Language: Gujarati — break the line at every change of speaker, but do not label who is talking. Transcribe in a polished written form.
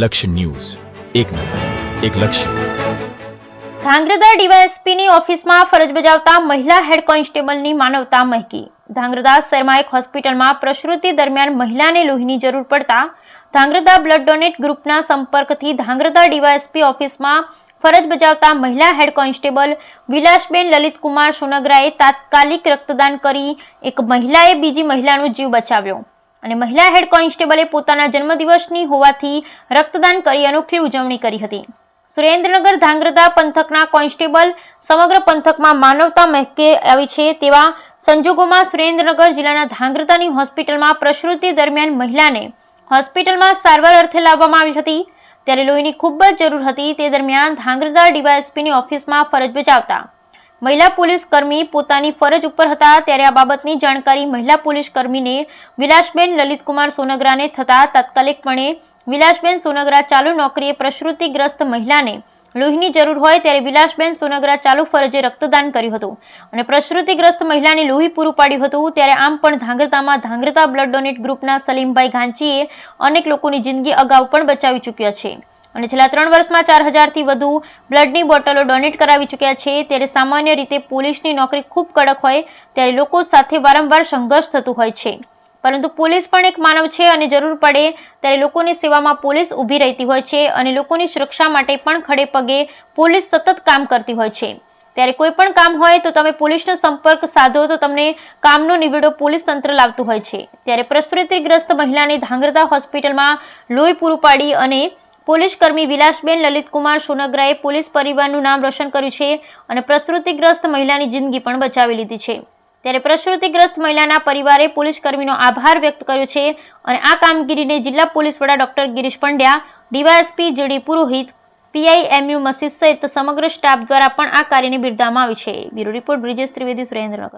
લક્ષ્ય ન્યૂઝ, એક નજર, એક લક્ષ્ય.
ધાંગ્રધા ડીવાયએસપીની ઓફિસમાં ફરજ બજાવતા મહિલા હેડ કોન્સ્ટેબલની માનવતા મહેકી. ધાંગ્રધા શહેરમાં એક હોસ્પિટલમાં પ્રસૂતિ દરમિયાન મહિલાને લોહીની જરૂર પડતા ધાંગ્રધા બ્લડ ડોનેટ ગ્રુપના સંપર્કથી ધાંગ્રધા ડીવાયએસપી ઓફિસમાં ફરજ બજાવતા મહિલા હેડ કોન્સ્ટેબલ વિલાસબેન લલિતકુમાર સોનગરાએ તાત્કાલિક રક્તદાન કરી એક મહિલાએ બીજી મહિલાનો જીવ બચાવ્યો અને મહિલા હેડ કોન્સ્ટેબલે પોતાના જન્મદિવસની હોવાથી રક્તદાન કરી અનોખી ઉજવણી કરી હતી. સુરેન્દ્રનગર ધાંગ્રધા પંથકના કોન્સ્ટેબલ સમગ્ર પંથકમાં માનવતા મહેકે આવી છે તેવા સંજોગોમાં સુરેન્દ્રનગર જિલ્લાના ધાંગ્રધાની હોસ્પિટલમાં પ્રસૂતિ દરમિયાન મહિલાને હોસ્પિટલમાં સારવાર અર્થે લાવવામાં આવી હતી. ત્યારે લોહીની ખૂબ જ જરૂર હતી. તે દરમિયાન ધાંગ્રધા ડીવાયએસપીની ઓફિસમાં ફરજ બજાવતા મહિલા પોલીસ કર્મી પોતાની ફરજ ઉપર હતા. ત્યારે આ બાબતની જાણકારી મહિલા પોલીસ કર્મીને વિલાસબેન લલિતકુમાર સોનગરાને થતા તાત્કાલિકપણે વિલાસબેન સોનગરા ચાલુ નોકરીએ પ્રસૂતિગ્રસ્ત મહિલાને લોહીની જરૂર હોય ત્યારે વિલાસબેન સોનગરા ચાલુ ફરજે રક્તદાન કર્યું હતું અને પ્રસૂતિગ્રસ્ત મહિલાને લોહી પૂરું પાડ્યું હતું. ત્યારે આમ પણ ધાંગ્રધામાં ધાંગ્રધા બ્લડ ડોનેટ ગ્રુપના સલીમભાઈ ઘાંચીએ અનેક લોકોની જિંદગી અગાઉ પણ બચાવી ચૂક્યા છે અને છેલ્લા 3 વર્ષમાં 4000થી વધુ બ્લડની બોટલો ડોનેટ કરાવી ચૂક્યા છે. ત્યારે સામાન્ય રીતે પોલીસની નોકરી ખૂબ કડક હોય ત્યારે લોકો સાથે વારંવાર સંઘર્ષ થતું હોય છે, પરંતુ પોલીસ પણ એક માનવ છે અને જરૂર પડે ત્યારે લોકોની સેવામાં પોલીસ ઊભી રહેતી હોય છે અને લોકોની સુરક્ષા માટે પણ ખડે પગે પોલીસ સતત કામ કરતી હોય છે. ત્યારે કોઈ પણ કામ હોય તો તમે પોલીસનો સંપર્ક સાધો તો તમને કામનો નિવેડો પોલીસ તંત્ર લાવતું હોય છે. ત્યારે પ્રસૂતિગ્રસ્ત મહિલાને ધાંગ્રધા હોસ્પિટલમાં લોહી પૂરું પાડી અને પોલીસ કર્મી વિલાસબેન લલિતકુમાર સોનગરાએ પોલીસ પરિવારનું નામ રોશન કર્યું છે અને પ્રસૂતિગ્રસ્ત મહિલાની જિંદગી પણ બચાવી લીધી છે. ત્યારે પ્રસૂતિગ્રસ્ત મહિલાના પરિવારે પોલીસ કર્મીનો આભાર વ્યક્ત કર્યો છે અને આ કામગીરીને જિલ્લા પોલીસ વડા doctor Girish Pandya, DYSP JD Purohit, PI MU Masid સહિત સમગ્ર સ્ટાફ દ્વારા પણ આ કાર્યને બિરદાવવામાં આવ્યું છે. Bureau report Brijesh Trivedi, Surendranagar.